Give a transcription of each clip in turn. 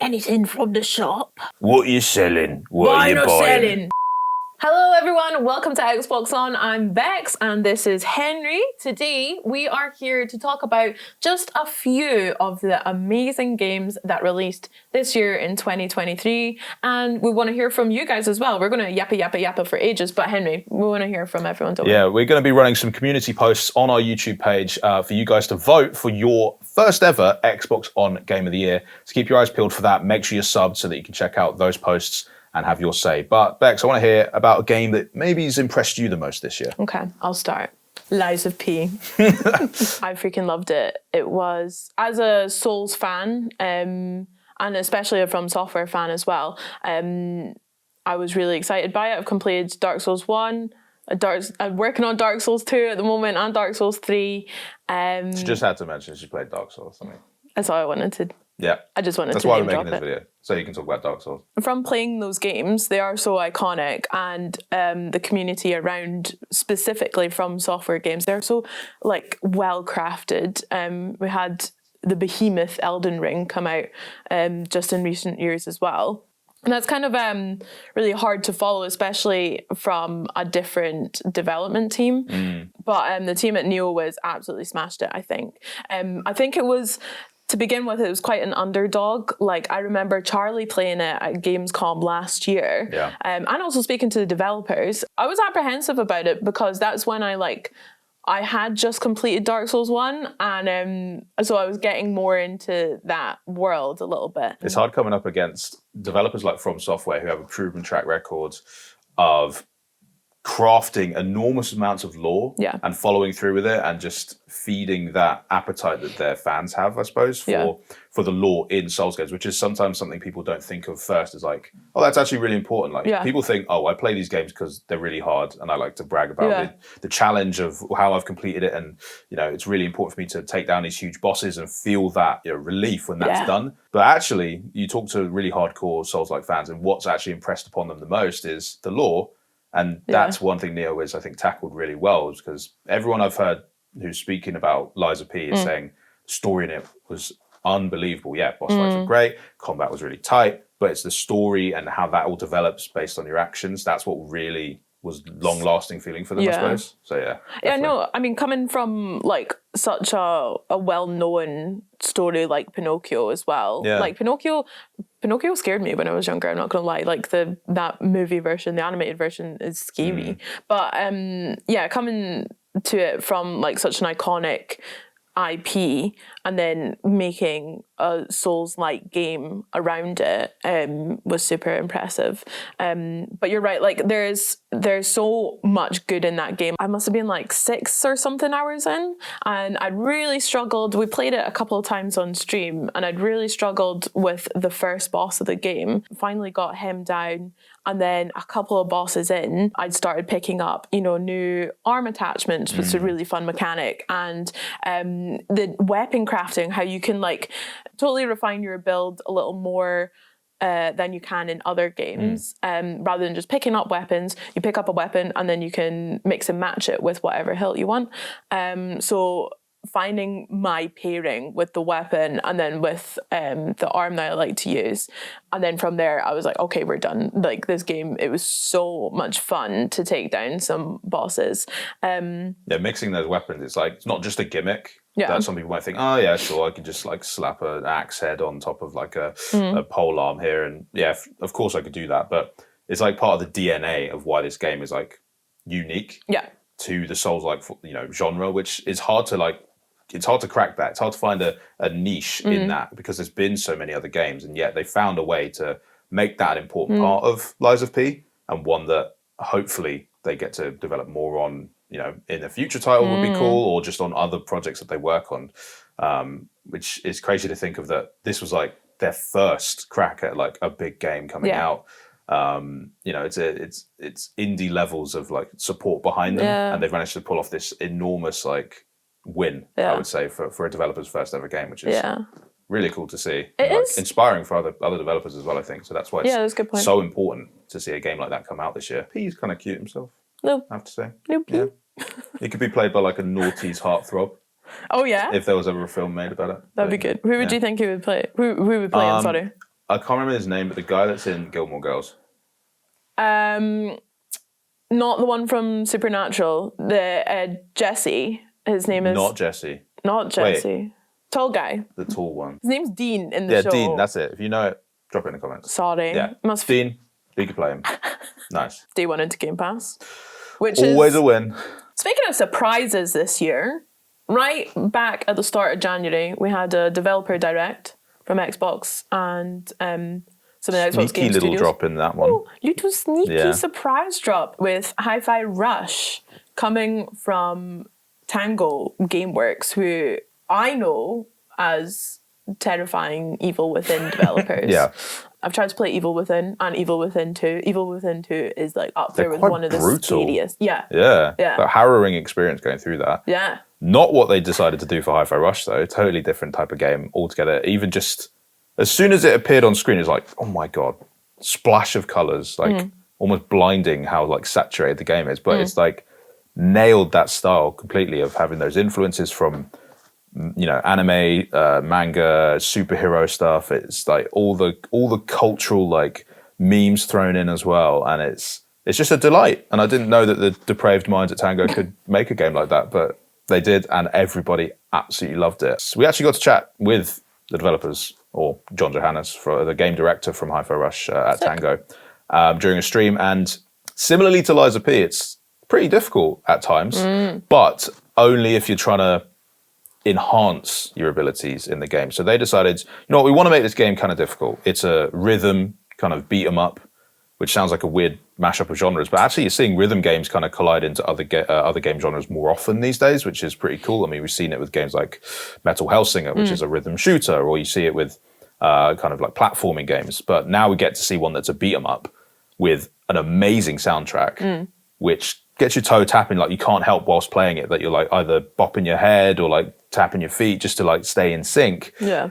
anything from the shop? What are you selling? What Why are you not buying? selling? Hello everyone, welcome to Xbox On. I'm Bex and this is Henry. Today we are here to talk about just a few of the amazing games that released this year in 2023, and we want to hear from you guys as well. We're going to yappa for ages, but Henry, we want to hear from everyone. Yeah, we're going to be running some community posts on our YouTube page for you guys to vote for your first ever Xbox On Game of the Year. So keep your eyes peeled for that. Make sure you're subbed so that you can check out those posts and have your say. But Bex, I want to hear about a game that maybe has impressed you the most this year. Okay, I'll start. Lies of P. I freaking loved it. It was, as a Souls fan, and especially a From Software fan as well, I was really excited by it. I've completed Dark Souls 1, I'm working on Dark Souls 2 at the moment, and Dark Souls 3. She just had to mention she played Dark Souls. That's all I wanted to. Yeah. I just wanted That's to why name we're making drop this video, so you can talk about Dark Souls. From playing those games, they are so iconic, and the community around, specifically From Software games, they're so well crafted. We had the behemoth Elden Ring come out just in recent years as well. And that's kind of really hard to follow, especially from a different development team. But the team at Neo was absolutely smashed it, I think. I think it was, to begin with, it was quite an underdog. Like, I remember Charleyy playing it at Gamescom last year. Yeah. And also speaking to the developers, I was apprehensive about it because that's when I had just completed Dark Souls 1, and so I was getting more into that world a little bit. It's hard coming up against developers like From Software who have a proven track record of crafting enormous amounts of lore and following through with it and just feeding that appetite that their fans have, I suppose, for the lore in Souls games, which is sometimes something people don't think of first as like, oh, that's actually really important. People think, oh, I play these games because they're really hard and I like to brag about the challenge of how I've completed it, and it's really important for me to take down these huge bosses and feel that relief when that's done. But actually, you talk to really hardcore Souls-like fans, and what's actually impressed upon them the most is the lore. And that's one thing Neo is, I think, tackled really well, is because everyone I've heard who's speaking about Lies of P is saying the story in it was unbelievable. Yeah, boss fights were great, combat was really tight, but it's the story and how that all develops based on your actions. That's what really was long-lasting feeling for them, I suppose. So no, I mean, coming from such a well-known story like Pinocchio as well. Pinocchio scared me when I was younger, I'm not gonna lie. That movie version, the animated version, is scary. But coming to it from such an iconic IP and then making a Souls-like game around it was super impressive. But you're right, there's so much good in that game. I must have been 6 or something hours in, and I'd really struggled. We played it a couple of times on stream, and I'd really struggled with the first boss of the game. Finally got him down, and then a couple of bosses in, I'd started picking up, new arm attachments, which is a really fun mechanic, and the weapon crafting, how you can totally refine your build a little more than you can in other games. Rather than just picking up weapons, you pick up a weapon and then you can mix and match it with whatever hilt you want. So finding my pairing with the weapon and then with the arm that I like to use. And then from there, I was like, okay, we're done. This game, it was so much fun to take down some bosses. Mixing those weapons, it's not just a gimmick. That some people might think, oh yeah, sure, I could just slap an axe head on top of a pole arm here, and of course I could do that. But it's part of the DNA of why this game is unique to the Souls-like genre, which is hard to it's hard to crack that. It's hard to find a niche in that, because there's been so many other games, and yet they found a way to make that an important part of Lies of P, and one that hopefully they get to develop more on, in a future title would be cool, or just on other projects that they work on, which is crazy to think of, that this was their first crack at a big game coming out. It's indie levels of support behind them, and they've managed to pull off this enormous win, I would say, for a developer's first ever game, which is really cool to see. It is inspiring for other developers as well, I think. So that's why it's that's a good point. So important to see a game like that come out this year. He's kind of cute himself. No. I have to say. Nope. Yeah. He could be played by a naughty's heartthrob. Oh yeah. If there was ever a film made about it. That'd be good. Who would you think he would play? Who would play him? Sorry. I can't remember his name, but the guy that's in Gilmore Girls. Not the one from Supernatural. The Jesse. His name is Not Jesse. Not Jesse. Wait. Tall guy. The tall one. His name's Dean in the show. Yeah, Dean. That's it. If you know it, drop it in the comments. Sorry. Yeah. Dean. You can play him. Nice. Day one into Game Pass. Which always a win. Speaking of surprises this year, right back at the start of January, we had a developer direct from Xbox and some of the Xbox Sneaky Game little Studios. drop in that one. Oh, little sneaky surprise drop with Hi-Fi Rush coming from Tango Gameworks, who I know as terrifying Evil Within developers. Yeah. I've tried to play Evil Within and Evil Within 2. Evil Within 2 is like up there with one of the scariest. Yeah. A harrowing experience going through that. Yeah. Not what they decided to do for Hi-Fi Rush though. Totally different type of game altogether. Even just as soon as it appeared on screen, it's like, oh my god, splash of colors, like almost blinding how like saturated the game is. But it's like nailed that style completely of having those influences from, you know, anime, manga, superhero stuff. It's like all the cultural like memes thrown in as well, and it's just a delight. And I didn't know that the depraved minds at Tango could make a game like that, but they did, and everybody absolutely loved it. So we actually got to chat with the developers, or John Johannes, for the game director from Hi-Fi Rush at Tango, during a stream. And similarly to Liza P, it's pretty difficult at times, but only if you're trying to enhance your abilities in the game. So they decided, you know what, we want to make this game kind of difficult. It's a rhythm kind of beat 'em up, which sounds like a weird mashup of genres, but actually you're seeing rhythm games kind of collide into other game genres more often these days, which is pretty cool. I mean, we've seen it with games like Metal Hellsinger, which is a rhythm shooter, or you see it with kind of like platforming games. But now we get to see one that's a beat 'em up with an amazing soundtrack, which gets your toe tapping like you can't help whilst playing it, that you're like either bopping your head or like tapping your feet just to like stay in sync. Yeah.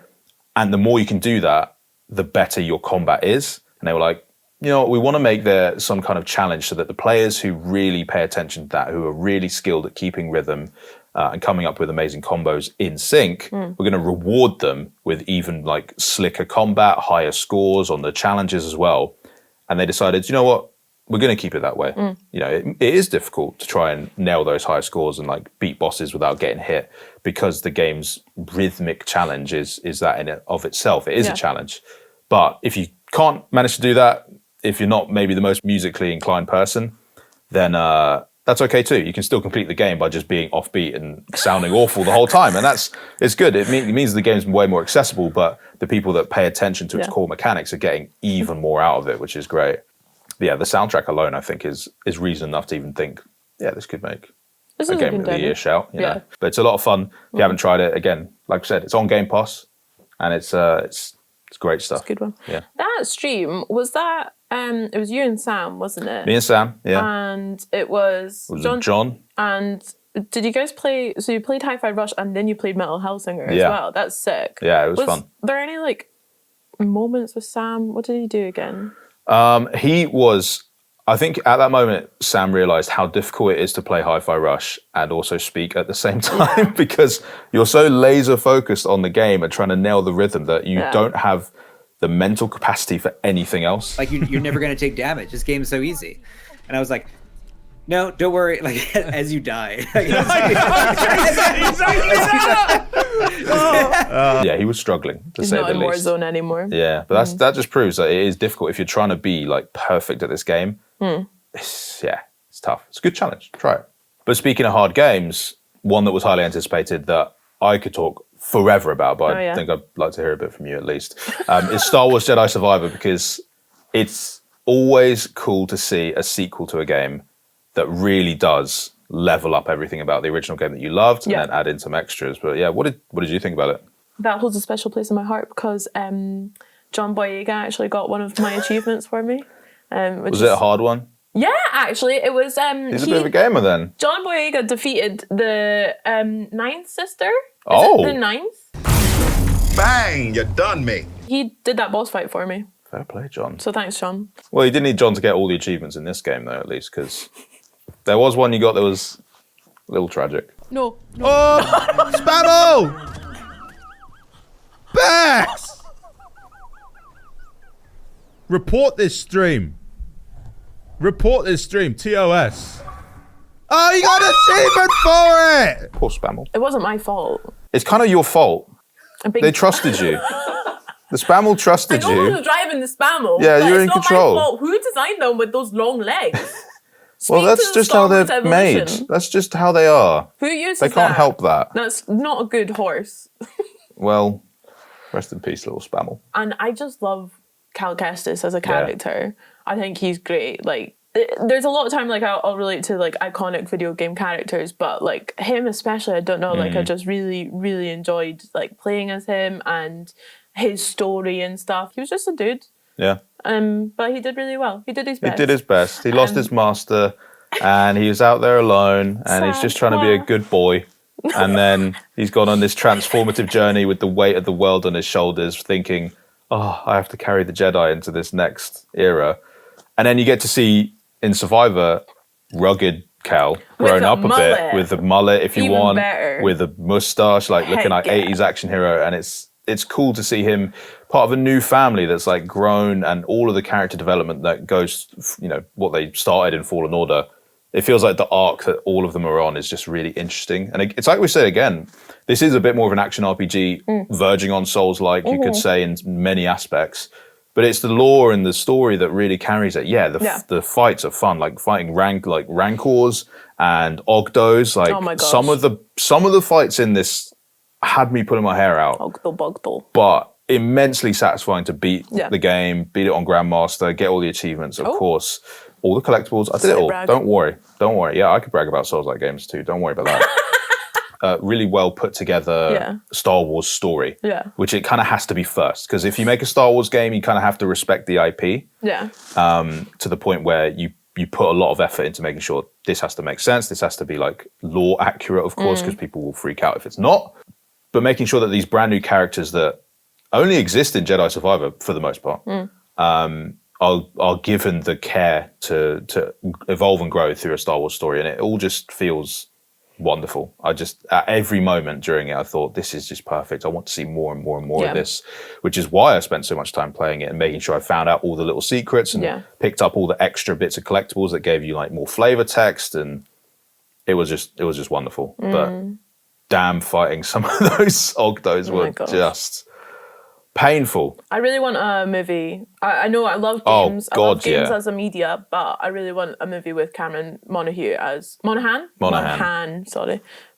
And the more you can do that, the better your combat is. And they were like, you know, we want to make there some kind of challenge so that the players who really pay attention to that, who are really skilled at keeping rhythm and coming up with amazing combos in sync, we're going to reward them with even like slicker combat, higher scores on the challenges as well. And they decided, you know what, we're going to keep it that way. You know, it is difficult to try and nail those high scores and like beat bosses without getting hit, because the game's rhythmic challenge is that in it of itself. It is a challenge. But if you can't manage to do that, if you're not maybe the most musically inclined person, then that's okay too. You can still complete the game by just being offbeat and sounding awful the whole time. And it's good. It means the game's way more accessible, but the people that pay attention to its core mechanics are getting even more out of it, which is great. But yeah, the soundtrack alone, I think, is reason enough to even think, yeah, this could make a Game of the Year shout. You know? But it's a lot of fun. If you haven't tried it, again, like I said, it's on Game Pass, and it's great stuff. It's a good one. Yeah. That stream, was that, it was you and Sam, wasn't it? Me and Sam, yeah. And it was John. And did you guys play, so you played Hi-Fi Rush and then you played Metal Hellsinger as well? That's sick. Yeah, it was fun. Were there any like moments with Sam? What did he do again? I think at that moment, Sam realized how difficult it is to play Hi-Fi Rush and also speak at the same time, because you're so laser focused on the game and trying to nail the rhythm that you don't have the mental capacity for anything else. Like you're never going to take damage. This game's so easy. And I was like, no, don't worry. Like as you die. Yeah, he was struggling to say the least. He's not in Warzone anymore. Yeah, but that just proves that it is difficult if you're trying to be like perfect at this game. It's tough. It's a good challenge. Try it. But speaking of hard games, one that was highly anticipated that I could talk forever about, but I think I'd like to hear a bit from you at least, is Star Wars Jedi Survivor, because it's always cool to see a sequel to a game that really does level up everything about the original game that you loved and then add in some extras. But yeah, what did you think about it? That holds a special place in my heart because John Boyega actually got one of my achievements for me. Was it a hard one? Yeah, actually, it was. He's a bit of a gamer then. John Boyega defeated the ninth sister. Is it the ninth? Bang! You done me. He did that boss fight for me. Fair play, John. So thanks, John. Well, you didn't need John to get all the achievements in this game, though, at least, because there was one you got that was a little tragic. No. Oh, Spammo! Bex! Report this stream. Report this stream. TOS. Oh, you got an achievement for it! Poor Spammel. It wasn't my fault. It's kind of your fault. They trusted you. The Spammel trusted you. I know who was driving the Spammel. Yeah, you're in it's control. Not my fault. Who designed them with those long legs? Well, that's just how they're made. That's just how they are. Who uses They can't that? help that. That's not a good horse. Well, rest in peace, little Spammel. And I just love Cal Kestis as a character. I think he's great. Like, there's a lot of time, like, I'll relate to, like, iconic video game characters, but, like, him especially, I don't know, like, I just really, really enjoyed, like, playing as him and his story and stuff. He was just a dude. Yeah. But he did really well. He did his best. He did his best. He lost his master, and he was out there alone, and he's just trying to be a good boy. And then he's gone on this transformative journey with the weight of the world on his shoulders, thinking, oh, I have to carry the Jedi into this next era. And then you get to see in Survivor, rugged Cal, grown up a bit, with a mullet if you Even want, better. with a mustache, like looking like 80s action hero. And it's cool to see him part of a new family that's like grown, and all of the character development that goes, you know, what they started in Fallen Order. It feels like the arc that all of them are on is just really interesting. And it's like we said again, this is a bit more of an action RPG, verging on Souls-like, you could say, in many aspects. But it's the lore and the story that really carries it. Yeah, the fights are fun, like fighting Rancors and Ogdos. Like, oh my gosh. some of the fights in this had me pulling my hair out. Bogdo. But immensely satisfying to beat the game, beat it on Grandmaster, get all the achievements, of course. All the collectibles. I did it all. Brag. Don't worry. Yeah, I could brag about Souls-like games too. Don't worry about that. Really well put together Star Wars story, which it kind of has to be first. Because if you make a Star Wars game, you kind of have to respect the IP to the point where you put a lot of effort into making sure this has to make sense. This has to be like lore accurate, of course, because people will freak out if it's not. But making sure that these brand new characters that only exist in Jedi Survivor for the most part are given the care to evolve and grow through a Star Wars story. And it all just feels wonderful. At every moment during it, I thought, this is just perfect. I want to see more and more and more of this, which is why I spent so much time playing it and making sure I found out all the little secrets and picked up all the extra bits of collectibles that gave you like more flavor text. And it was just wonderful. But damn, fighting some of those Ogdos were just painful. I really want a movie. I know I love games. Oh, God, I love games as a media, but I really want a movie with Cameron Monaghan as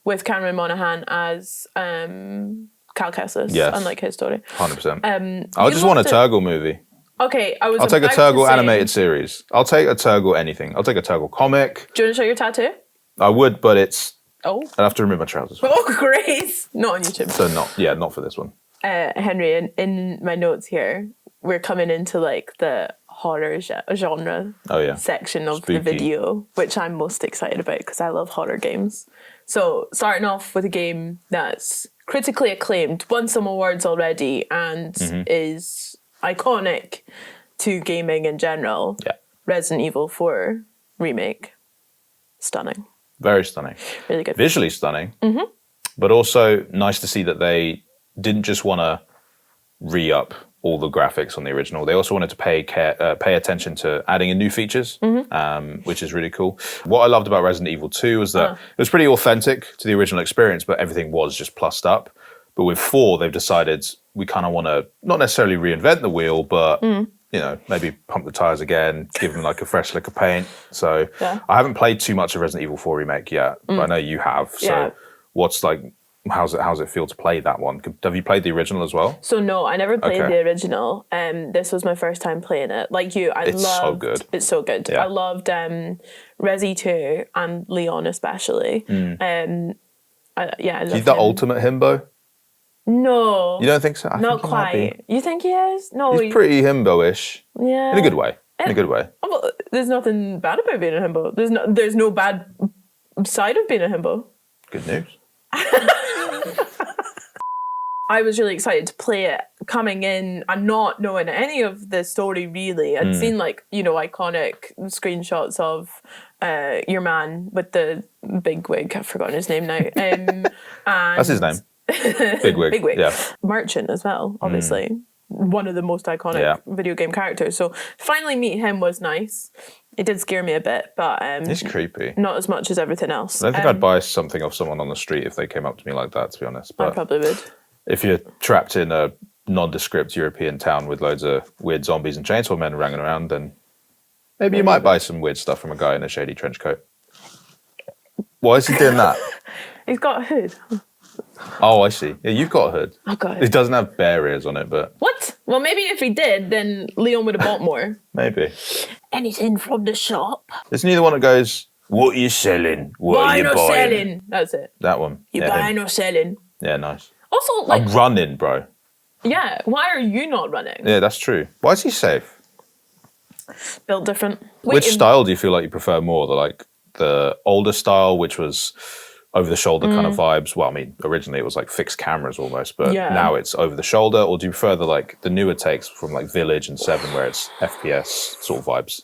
with Cameron Monaghan as Cal Kestis and like his story. 100%. I just want a Turgle movie. Okay, I'll take a Turgle animated series. I'll take a Turgle anything. I'll take a Turgle comic. Do you want to show your tattoo? I would, but it's. Oh. I'd have to remove my trousers. Oh, great! Not on YouTube. So not for this one. Henry, in my notes here, we're coming into like the horror genre section of the video, which I'm most excited about because I love horror games. So starting off with a game that's critically acclaimed, won some awards already, and is iconic to gaming in general. Yeah. Resident Evil 4 Remake. Stunning. Very stunning. Really good. Visually stunning. But also nice to see that they didn't just want to re-up all the graphics on the original. They also wanted to pay attention to adding in new features, which is really cool. What I loved about Resident Evil 2 was that it was pretty authentic to the original experience, but everything was just plussed up. But with 4, they've decided we kind of want to not necessarily reinvent the wheel, but you know, maybe pump the tires again, give them like a fresh lick of paint. So I haven't played too much of Resident Evil 4 Remake yet, but I know you have. So what's like, how's it feel to play that one? Have you played the original as well? So no, I never played the original. This was my first time playing it. Like you, it's so good. It's so good. Yeah. I loved Resi 2 and Leon especially. I loved He's the ultimate himbo? No. You don't think so? Not quite. You think he is? No. He's pretty himbo-ish. Yeah. In a good way. In a good way. Well, there's nothing bad about being a himbo. There's no bad side of being a himbo. Good news. I was really excited to play it coming in and not knowing any of the story really. I'd seen like, you know, iconic screenshots of your man with the big wig. I've forgotten his name now. And that's his name. Big wig. Big wig. Yeah. Merchant as well, obviously. one of the most iconic video game characters. So finally meet him was nice. It did scare me a bit, but he's creepy. Not as much as everything else. I don't think I'd buy something off someone on the street if they came up to me like that, to be honest. But I probably would. If you're trapped in a nondescript European town with loads of weird zombies and chainsaw men running around, then maybe you might buy some weird stuff from a guy in a shady trench coat. Why is he doing that? He's got a hood. Oh, I see. Yeah, you've got a hood. Oh, God. It doesn't have bear ears on it, but... What? Well, maybe if he did, then Leon would have bought more. Maybe. Anything from the shop? Isn't he the one that goes, what are you selling? What are you buying? Selling. That's it. That one. You yeah, buying or selling? Yeah, nice. Also, like... I'm running, bro. Yeah, why are you not running? Yeah, that's true. Why is he safe? Built different. Which style do you feel like you prefer more? The older style, which was over-the-shoulder kind of vibes. Well, I mean, originally it was like fixed cameras almost, but now it's over-the-shoulder. Or do you prefer the newer takes from like Village and 7 where it's FPS sort of vibes?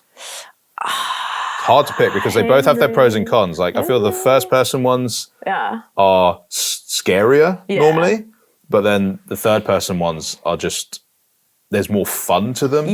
Hard to pick because they both have their pros and cons. Like, I feel the first-person ones are scarier normally, but then the third-person ones are just, there's more fun to them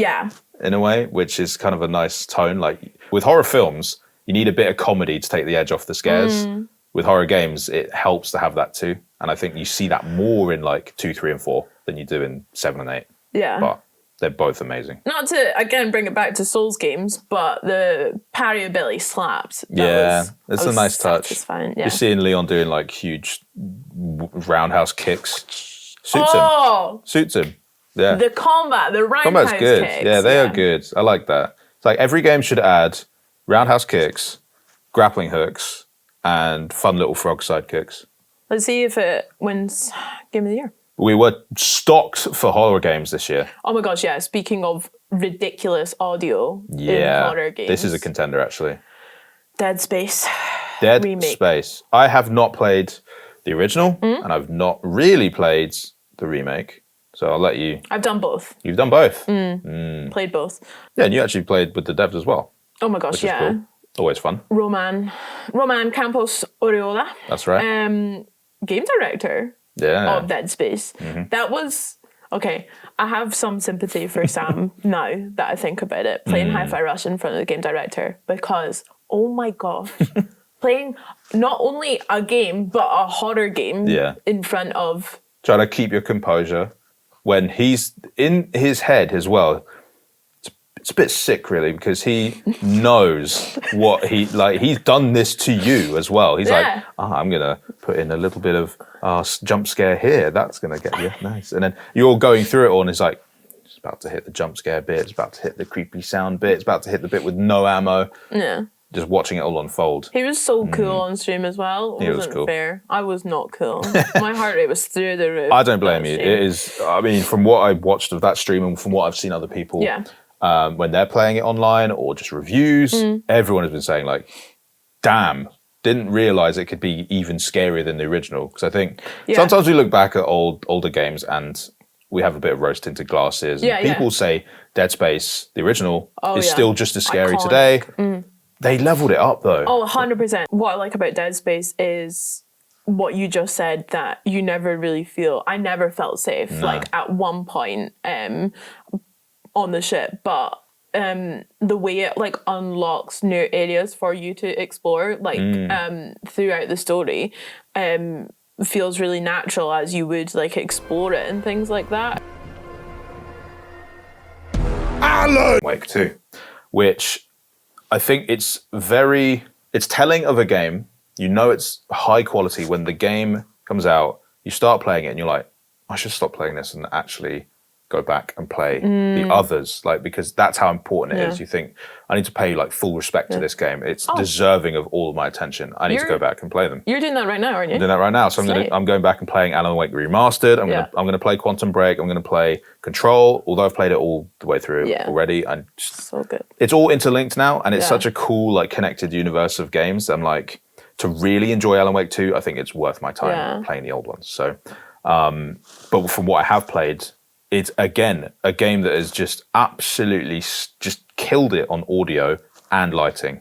in a way, which is kind of a nice tone. Like, with horror films, you need a bit of comedy to take the edge off the scares. With horror games, it helps to have that too. And I think you see that more in like 2, 3, and 4 than you do in 7 and 8. Yeah. But they're both amazing. Not to, again, bring it back to Souls games, but the parry ability slaps. It's a nice touch. Satisfying. Yeah. You're seeing Leon doing like huge roundhouse kicks. Suits him. Yeah. The combat, the roundhouse Combat's good. kicks. Yeah, they are good. I like that. It's like every game should add roundhouse kicks, grappling hooks, and fun little frog sidekicks. Let's see if it wins Game of the Year. We were stocked for horror games this year. Oh my gosh, yeah. Speaking of ridiculous audio in horror games. This is a contender, actually. Dead Space. Dead Remake. Space. I have not played the original, and I've not really played the remake. So I'll let you... I've done both. You've done both? Played both. Yeah, and you actually played with the devs as well. Oh my gosh, which is cool. Always fun. Roman Campos Oriola. That's right. Game director of Dead Space. That was... Okay, I have some sympathy for Sam now that I think about it, playing Hi-Fi Rush in front of the game director, because, oh my gosh, playing not only a game, but a horror game in front of... Try to keep your composure. When he's in his head as well, it's a bit sick, really, because he knows what he's done this to you as well. He's like, I'm going to put in a little bit of jump scare here. That's going to get you nice. And then you're going through it all, and it's like, it's about to hit the jump scare bit. It's about to hit the creepy sound bit. It's about to hit the bit with no ammo. Yeah. Just watching it all unfold. He was so cool on stream as well. It wasn't cool. Fair. I was not cool. My heart rate was through the roof. I don't blame you. It is, I mean, from what I watched of that stream and from what I've seen other people, when they're playing it online or just reviews, everyone has been saying like, damn, didn't realize it could be even scarier than the original. Because I think sometimes we look back at older games and we have a bit of rose tinted glasses. And people say Dead Space, the original, is still just as scary today. They leveled it up though. Oh, 100%. What I like about Dead Space is what you just said, that you never really feel... I never felt safe, like at one point on the ship, but the way it like unlocks new areas for you to explore, like throughout the story, feels really natural as you would like explore it and things like that. Alan Wake 2, which I think it's telling of a game. You know it's high quality when the game comes out, you start playing it and you're like, I should stop playing this and actually go back and play the others, like, because that's how important it is. You think, I need to pay like full respect to this game. It's deserving of all of my attention. I need to go back and play them. You're doing that right now, aren't you? I'm doing that right now. So I'm going back and playing Alan Wake Remastered. I'm gonna play Quantum Break. I'm gonna play Control, although I've played it all the way through already. And so good. It's all interlinked now, and it's such a cool like connected universe of games. I'm like, to really enjoy Alan Wake 2, I think it's worth my time playing the old ones. So, but from what I have played, it's again a game that has just absolutely just killed it on audio and lighting.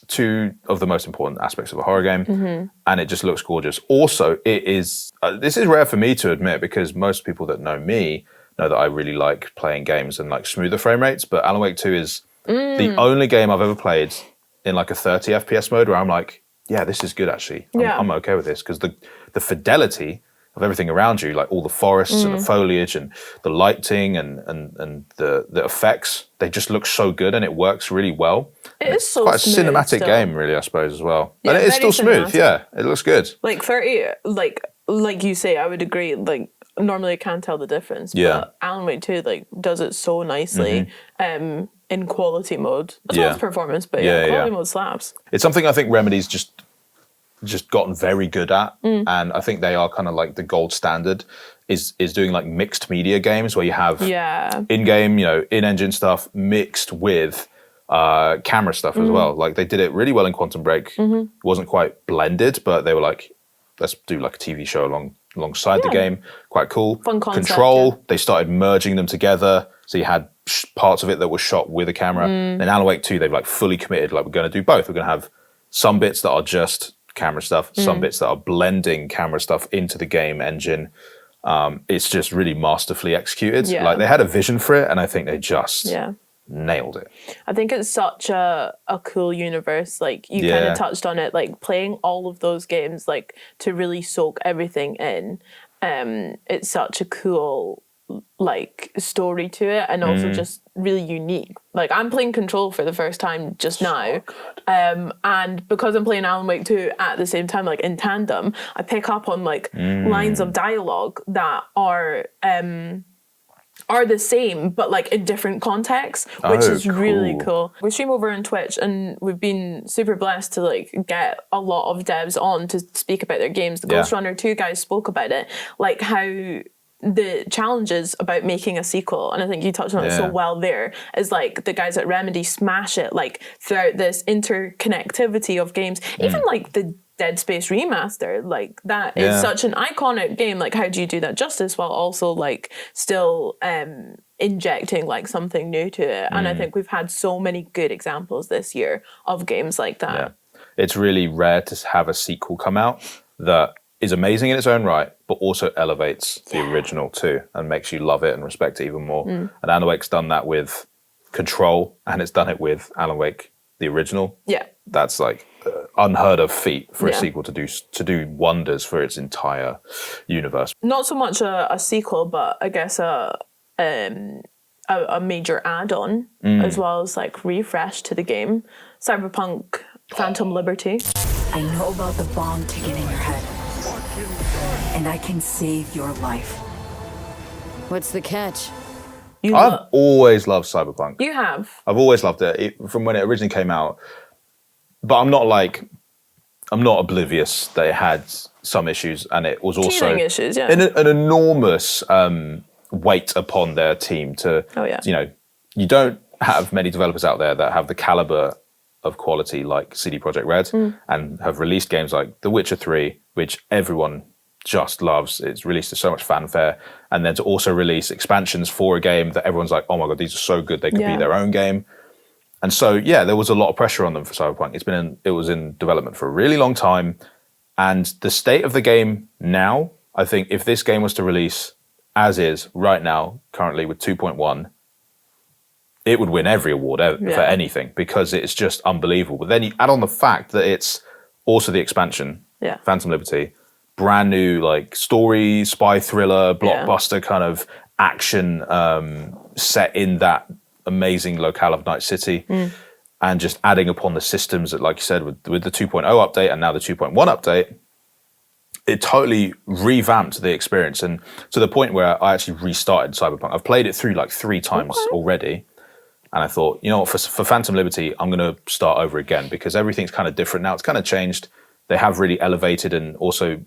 Two of the most important aspects of a horror game, and it just looks gorgeous. Also, it is this is rare for me to admit, because most people that know me know that I really like playing games and like smoother frame rates. But Alan Wake 2 is the only game I've ever played in like a 30 FPS mode where I'm like, yeah, this is good actually. I'm okay with this, because the fidelity of everything around you, like all the forests and the foliage and the lighting and the effects, they just look so good and it works really well. It's so quite a smooth cinematic game, really, I suppose, as well. Yeah, and it is still smooth. cinematic. Yeah, it looks good. Like 30, like you say, I would agree. Like normally I can't tell the difference. Yeah. But Alan Wake 2 like does it so nicely. In quality mode as well as performance, but quality mode slaps. It's something I think Remedy's just gotten very good at, and I think they are kind of like the gold standard is doing like mixed media games where you have in-game, in-engine stuff mixed with camera stuff as well. Like they did it really well in Quantum Break. It wasn't quite blended, but they were like, let's do like a TV show alongside the game. Quite cool. Fun concept. Control, they started merging them together. So you had parts of it that were shot with a camera. In Alan Wake 2, they've like fully committed, like we're going to do both. We're going to have some bits that are just camera stuff, some bits that are blending camera stuff into the game engine. It's just really masterfully executed. Like they had a vision for it, and I think they just nailed it. I think it's such a cool universe. Like you kind of touched on it, like playing all of those games, like to really soak everything in. It's such a cool like story to it, and also just really unique. Like I'm playing Control for the first time just now, and because I'm playing Alan Wake 2 at the same time, like in tandem, I pick up on like lines of dialogue that are the same but like in different contexts, which is really cool. We stream over on Twitch, and we've been super blessed to like get a lot of devs on to speak about their games. The Ghost Runner 2 guys spoke about it, like how the challenges about making a sequel, and I think you touched on it so well there, is like the guys at Remedy smash it like throughout this interconnectivity of games. Even like the Dead Space remaster, like that is such an iconic game. Like how do you do that justice while also like still injecting like something new to it? And I think we've had so many good examples this year of games like that. It's really rare to have a sequel come out that is amazing in its own right, but also elevates the original too and makes you love it and respect it even more. And Alan Wake's done that with Control, and it's done it with Alan Wake, the original. That's like unheard of feat for a sequel to do wonders for its entire universe. Not so much a sequel, but I guess a major add-on as well as like refresh to the game. Cyberpunk Phantom Liberty. I know about the bomb ticking in your head, and I can save your life. What's the catch? I've always loved Cyberpunk. You have? I've always loved it from when it originally came out. But I'm not oblivious that it had some issues, and it was also teething issues, an enormous weight upon their team to, you don't have many developers out there that have the caliber of quality like CD Projekt Red and have released games like The Witcher 3, which everyone just loves. It's released to so much fanfare, and then to also release expansions for a game that everyone's like, oh my God, these are so good, they could be their own game. And so, there was a lot of pressure on them for Cyberpunk. It was in development for a really long time. And the state of the game now, I think if this game was to release as is right now, currently with 2.1, it would win every award for anything, because it's just unbelievable. But then you add on the fact that it's also the expansion, Phantom Liberty, brand new like story, spy thriller, blockbuster kind of action set in that amazing locale of Night City, and just adding upon the systems that, like you said, with the 2.0 update and now the 2.1 update, it totally revamped the experience, and to the point where I actually restarted Cyberpunk. I've played it through like 3 times already, and I thought, you know what, for Phantom Liberty, I'm going to start over again, because everything's kind of different now. It's kind of changed. They have really elevated and also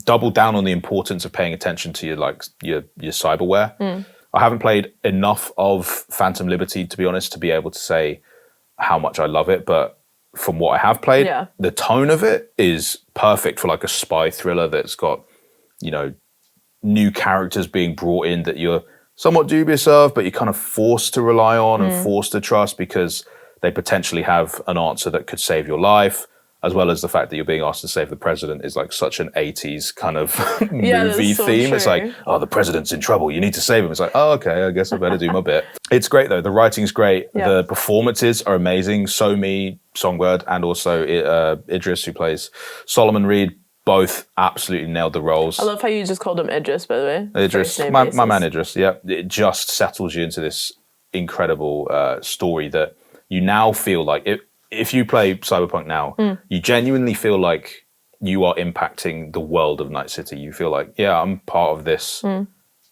doubled down on the importance of paying attention to your cyberware. I haven't played enough of Phantom Liberty, to be honest, to be able to say how much I love it. But from what I have played, the tone of it is perfect for like a spy thriller that's got, new characters being brought in that you're somewhat dubious of, but you're kind of forced to rely on and forced to trust because they potentially have an answer that could save your life. as well as the fact that you're being asked to save the president is like such an 80s kind of movie theme. True. It's like, oh, the president's in trouble. You need to save him. It's like, oh, okay, I guess I better do my bit. It's great though. The writing's great. Yeah. The performances are amazing. Somi, Songbird, and also Idris, who plays Solomon Reed, both absolutely nailed the roles. I love how you just called him Idris, by the way. Idris, my man Idris, yeah. It just settles you into this incredible story that you now feel like, if you play Cyberpunk now, you genuinely feel like you are impacting the world of Night City. You feel like, yeah, I'm part of this.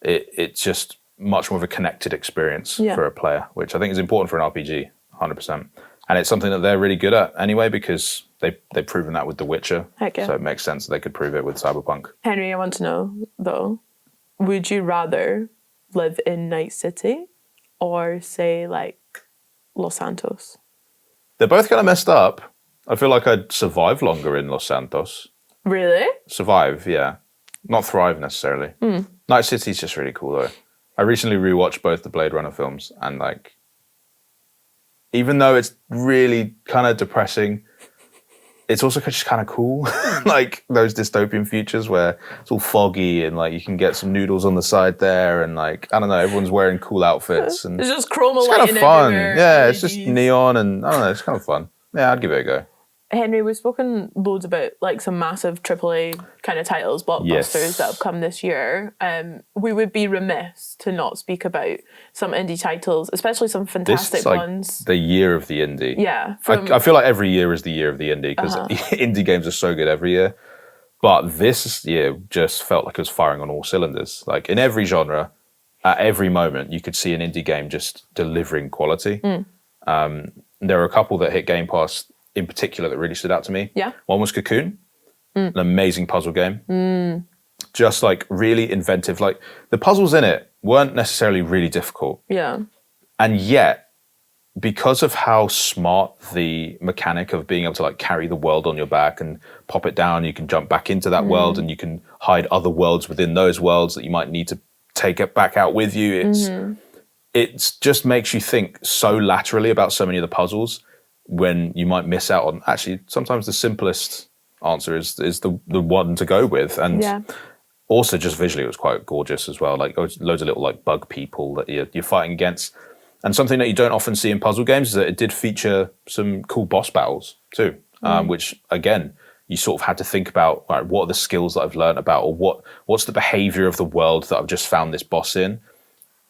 It's just much more of a connected experience for a player, which I think is important for an RPG, 100%. And it's something that they're really good at anyway, because they've proven that with The Witcher. Heck yeah. So it makes sense that they could prove it with Cyberpunk. Henry, I want to know, though, would you rather live in Night City or, say, like, Los Santos? They're both kind of messed up. I feel like I'd survive longer in Los Santos. Really? Survive, yeah. Not thrive necessarily. Night City's just really cool, though. I recently rewatched both the Blade Runner films, and like, even though it's really kind of depressing, it's also just kind of cool. Like those dystopian futures where it's all foggy and like you can get some noodles on the side there, and like, I don't know, everyone's wearing cool outfits, and it's just chroma it's kind of fun. Yeah, it's just neon, and I don't know, it's kind of fun. Yeah, I'd give it a go. Henry, we've spoken loads about like some massive AAA kind of titles, blockbusters that have come this year. We would be remiss to not speak about some indie titles, especially some fantastic ones. The year of the indie. Yeah. I feel like every year is the year of the indie, because indie games are so good every year. But this year just felt like it was firing on all cylinders. Like in every genre, at every moment, you could see an indie game just delivering quality. There were a couple that hit Game Pass in particular that really stood out to me. Yeah. One was Cocoon, an amazing puzzle game. Just like really inventive. Like the puzzles in it weren't necessarily really difficult. Yeah. And yet, because of how smart the mechanic of being able to like carry the world on your back and pop it down, you can jump back into that world, and you can hide other worlds within those worlds that you might need to take it back out with you. It just makes you think so laterally about so many of the puzzles, when you might miss out on actually sometimes the simplest answer is the one to go with. And also just visually it was quite gorgeous as well. Like loads of little like bug people that you're fighting against. And something that you don't often see in puzzle games is that it did feature some cool boss battles too, which again, you sort of had to think about, right, what are the skills that I've learned about, or what's the behavior of the world that I've just found this boss in?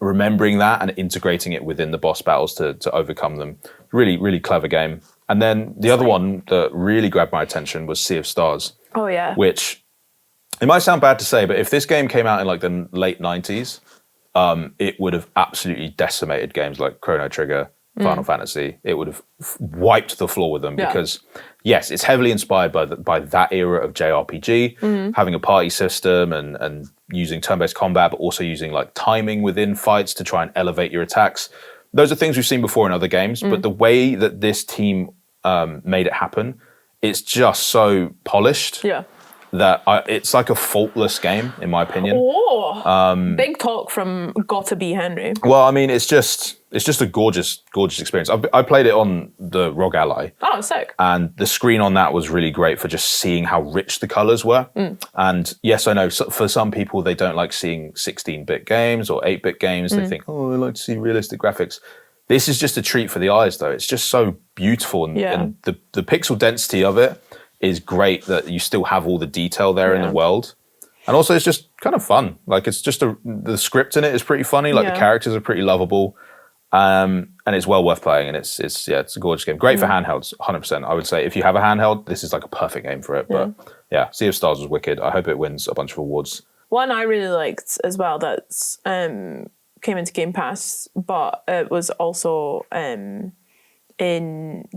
Remembering that and integrating it within the boss battles to overcome them. Really, really clever game. And then the other one that really grabbed my attention was Sea of Stars. Oh, yeah. Which, it might sound bad to say, but if this game came out in like the late 90s, it would have absolutely decimated games like Chrono Trigger, Final Fantasy. It would have wiped the floor with them because, yes, it's heavily inspired by that era of JRPG, having a party system and using turn-based combat, but also using like timing within fights to try and elevate your attacks. Those are things we've seen before in other games, but the way that this team made it happen, it's just so polished. Yeah. That it's like a faultless game, in my opinion. Big talk from Gotta Be Henry. Well, I mean, it's just a gorgeous, gorgeous experience. I played it on the ROG Ally. Oh, sick. And the screen on that was really great for just seeing how rich the colours were. And yes, I know, for some people, they don't like seeing 16-bit games or 8-bit games. They think, oh, I like to see realistic graphics. This is just a treat for the eyes, though. It's just so beautiful. And the pixel density of it is great, that you still have all the detail there in the world. And also it's just kind of fun. Like it's just the script in it is pretty funny. Like the characters are pretty lovable. And it's well worth playing. And it's a gorgeous game. Great for handhelds, 100%. I would say if you have a handheld, this is like a perfect game for it. But yeah, Sea of Stars was wicked. I hope it wins a bunch of awards. One I really liked as well that's came into Game Pass, but it was also in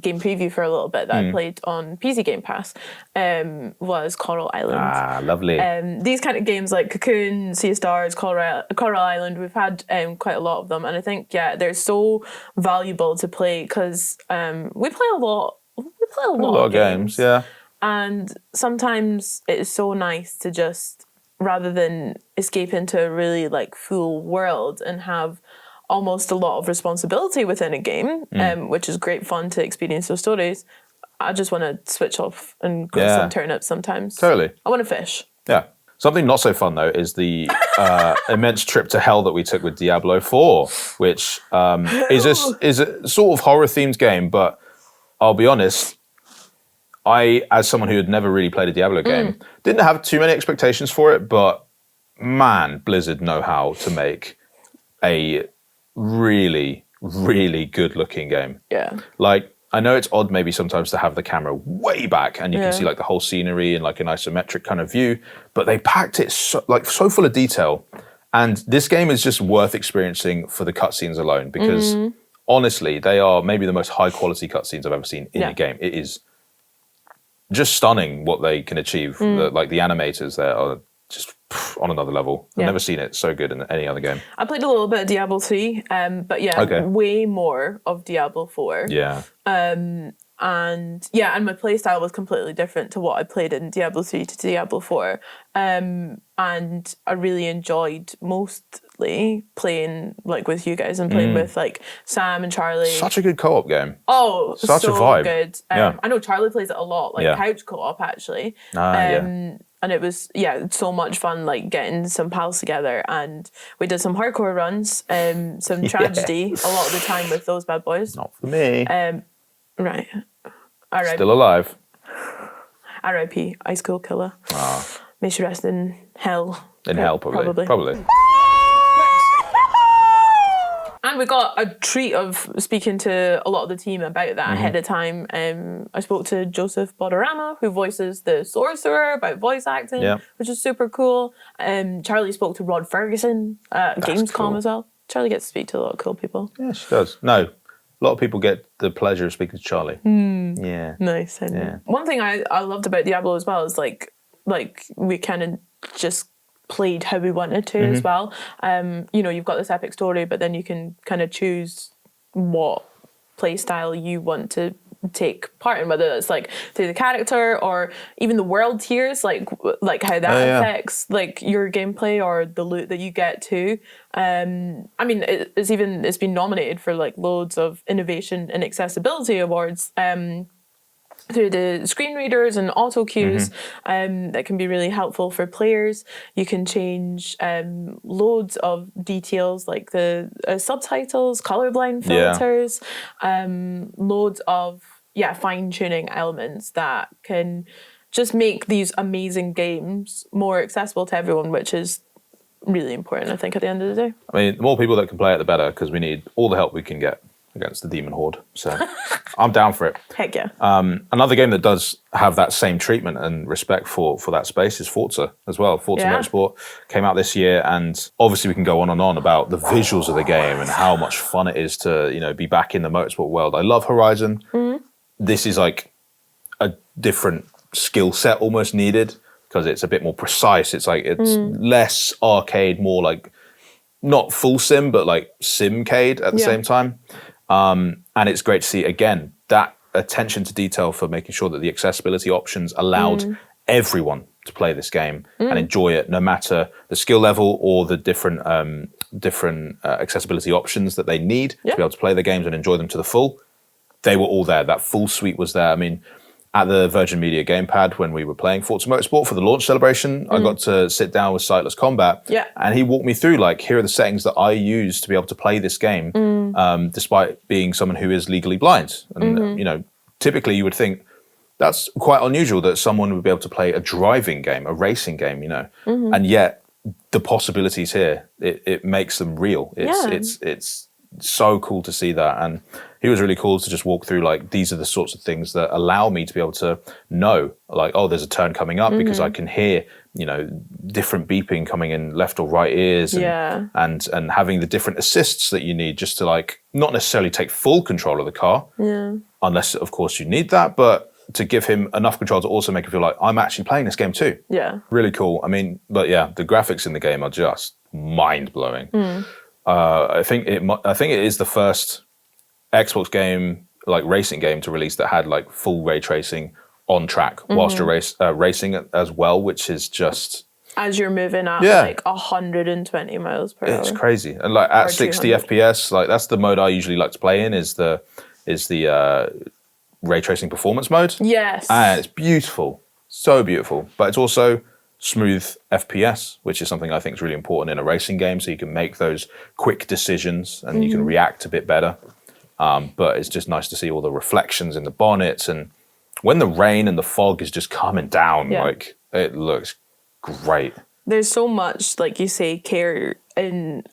Game Preview for a little bit that I played on PC Game Pass, was Coral Island. Ah, lovely. These kind of games like Cocoon, Sea of Stars, Coral Island, we've had quite a lot of them, and I think they're so valuable to play because we play a lot of games. Yeah. And sometimes it is so nice to just, rather than escape into a really like full world and have almost a lot of responsibility within a game, which is great fun to experience those stories, I just want to switch off and grow some turnips sometimes. Totally. I want to fish. Yeah. Something not so fun, though, is the immense trip to hell that we took with Diablo IV, which is a sort of horror-themed game, but I'll be honest, I, as someone who had never really played a Diablo game, didn't have too many expectations for it, but man, Blizzard know how to make a really, really good-looking game. Yeah. Like, I know it's odd maybe sometimes to have the camera way back and you can see like the whole scenery in like an isometric kind of view, but they packed it so full of detail. And this game is just worth experiencing for the cutscenes alone because honestly, they are maybe the most high quality cutscenes I've ever seen in a game. It is just stunning what they can achieve. The animators there are just on another level. I've never seen it so good in any other game. I played a little bit of Diablo 3, but way more of Diablo 4. Yeah. And my playstyle was completely different to what I played in Diablo 3 to Diablo 4. And I really enjoyed mostly playing like with you guys and playing with like Sam and Charley. Such a good co-op game. Oh, such a vibe. Good. I know Charley plays it a lot, like couch co-op actually. And it was, so much fun, like getting some pals together. And we did some hardcore runs, some tragedy a lot of the time with those bad boys. Not for me. Right. R.I.P. Still alive. R.I.P. Ice Cold Killer. May she rest in hell. In hell, probably. And we got a treat of speaking to a lot of the team about that ahead of time. I spoke to Joseph Bodarama, who voices the Sorcerer, about voice acting, which is super cool. Charley spoke to Rod Ferguson at Gamescom as well. Charley gets to speak to a lot of cool people. Yeah, she does. No, a lot of people get the pleasure of speaking to Charley. Yeah. Nice. One thing I loved about Diablo as well is like we kind of just played how we wanted to as well. You've got this epic story, but then you can kind of choose what play style you want to take part in, whether it's like through the character or even the world tiers, like how that affects like your gameplay or the loot that you get too. It's been nominated for like loads of innovation and accessibility awards through the screen readers and auto cues that can be really helpful for players. You can change loads of details like the subtitles, colorblind filters, loads of fine-tuning elements that can just make these amazing games more accessible to everyone, which is really important, I think, at the end of the day. I mean, the more people that can play it, the better, because we need all the help we can get against the demon horde. So I'm down for it. Heck yeah. Another game that does have that same treatment and respect for that space is Forza as well. Forza Motorsport came out this year, and obviously we can go on and on about the visuals of the game and how much fun it is to be back in the motorsport world. I love Horizon. This is like a different skill set almost needed because it's a bit more precise. It's like it's less arcade, more like not full sim, but like simcade at the same time. And it's great to see, again, that attention to detail for making sure that the accessibility options allowed everyone to play this game and enjoy it, no matter the skill level or the different accessibility options that they need to be able to play the games and enjoy them to the full. They were all there. That full suite was there. I mean, at the Virgin Media Gamepad, when we were playing Forza Motorsport for the launch celebration, I got to sit down with Sightless Combat, and he walked me through, like, here are the settings that I use to be able to play this game, despite being someone who is legally blind. And, typically you would think that's quite unusual that someone would be able to play a driving game, a racing game, and yet the possibilities here, it makes them real. It's so cool to see that. And he was really cool to just walk through, like, these are the sorts of things that allow me to be able to know, like, oh, there's a turn coming up because I can hear, different beeping coming in left or right ears and having the different assists that you need just to, like, not necessarily take full control of the car, unless, of course, you need that, but to give him enough control to also make him feel like I'm actually playing this game too. Yeah. Really cool. I mean, but yeah, the graphics in the game are just mind-blowing. I think it is the first Xbox game, like racing game, to release that had like full ray tracing on track whilst you're racing as well, which is just as you're moving at like 120 miles per hour. It's crazy, and like at 60 FPS, like that's the mode I usually like to play in. Is the ray tracing performance mode. Yes. And it's beautiful. So beautiful. But it's also smooth FPS, which is something I think is really important in a racing game, so you can make those quick decisions and you can react a bit better. But it's just nice to see all the reflections in the bonnets, and when the rain and the fog is just coming down, like, it looks great. There's so much, like you say, care in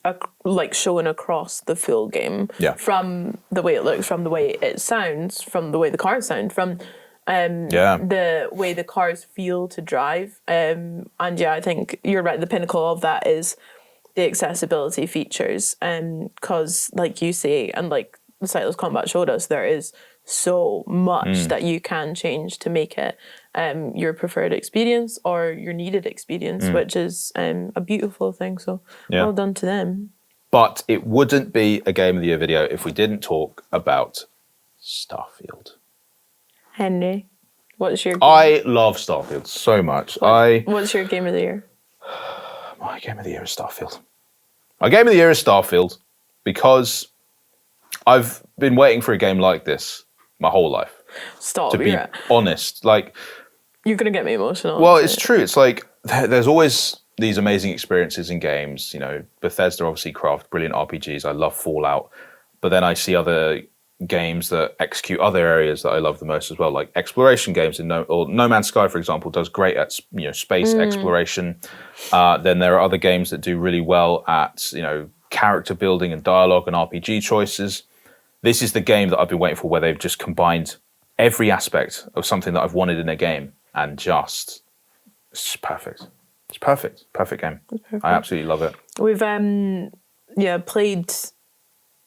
like showing across the full game. From the way it looks, from the way it sounds, from the way the cars sound, from the way the cars feel to drive. And yeah, I think you're right. The pinnacle of that is the accessibility features. Because like you say, and like the Sightless Combat showed us, there is so much that you can change to make it your preferred experience or your needed experience, which is a beautiful thing. So well done to them. But it wouldn't be a Game of the Year video if we didn't talk about Starfield. Henry, what's your game? I love Starfield so much. What's your Game of the Year? My Game of the Year is Starfield. My Game of the Year is Starfield because I've been waiting for a game like this my whole life. Stop. To be honest, like, you're gonna get me emotional. Well, it's true. It's like there's always these amazing experiences in games. You know, Bethesda obviously craft brilliant RPGs. I love Fallout, but then I see other games that execute other areas that I love the most as well, like exploration games. No Man's Sky, for example, does great at space exploration. Then there are other games that do really well at character building and dialogue and RPG choices. This is the game that I've been waiting for, where they've just combined every aspect of something that I've wanted in a game, and it's perfect. It's perfect. Perfect game. Perfect. I absolutely love it. We've played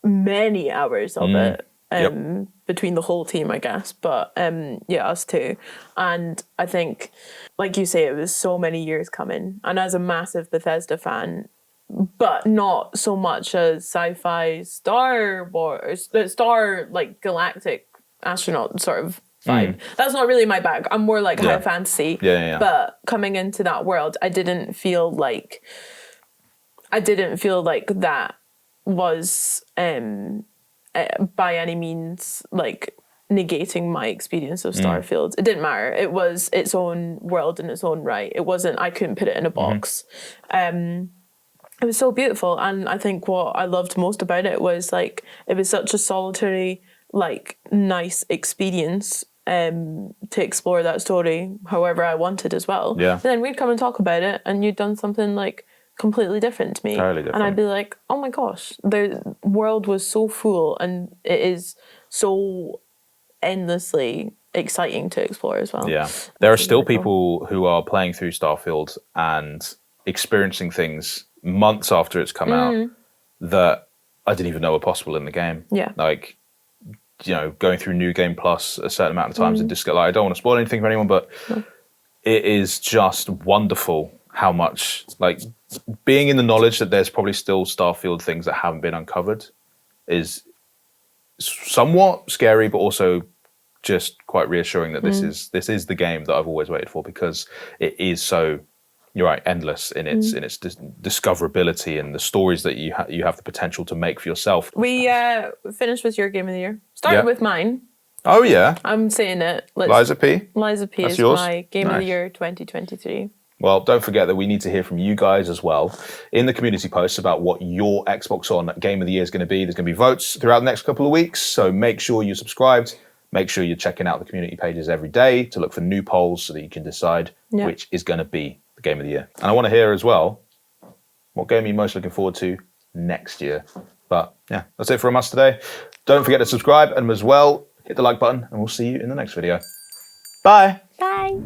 many hours of it between the whole team, I guess. But us too. And I think, like you say, it was so many years coming. And as a massive Bethesda fan, but not so much as sci-fi Star Wars, like galactic astronaut sort of vibe. That's not really my bag. I'm more like high fantasy. But coming into that world, I didn't feel like that was by any means like negating my experience of Starfield. It didn't matter. It was its own world in its own right. It wasn't, I couldn't put it in a box. It was so beautiful, and I think what I loved most about it was like it was such a solitary, like, nice experience to explore that story however I wanted as well. But then we'd come and talk about it, and you'd done something like completely different to me. Totally different. And I'd be like, oh my gosh, the world was so full, and it is so endlessly exciting to explore as well. Yeah. There are still people who are playing through Starfield and experiencing things months after it's come out that I didn't even know were possible in the game. Like, going through New Game Plus a certain amount of times and just I don't want to spoil anything for anyone, but it is just wonderful how much, like, being in the knowledge that there's probably still Starfield things that haven't been uncovered is somewhat scary, but also just quite reassuring that this is the game that I've always waited for, because it is so, you're right, endless in its discoverability and the stories that you have the potential to make for yourself. We finished with your Game of the Year. Started with mine. Oh yeah, I'm saying it. Liza P. Liza P That's is yours? my Game of the Year 2023. Well, don't forget that we need to hear from you guys as well in the community posts about what your Xbox On Game of the Year is going to be. There's going to be votes throughout the next couple of weeks, so make sure you're subscribed. Make sure you're checking out the community pages every day to look for new polls so that you can decide which is going to be the Game of the Year. And I want to hear as well, what game are you most looking forward to next year? But yeah, that's it from us today. Don't forget to subscribe, and as well, hit the like button, and we'll see you in the next video. Bye. Bye.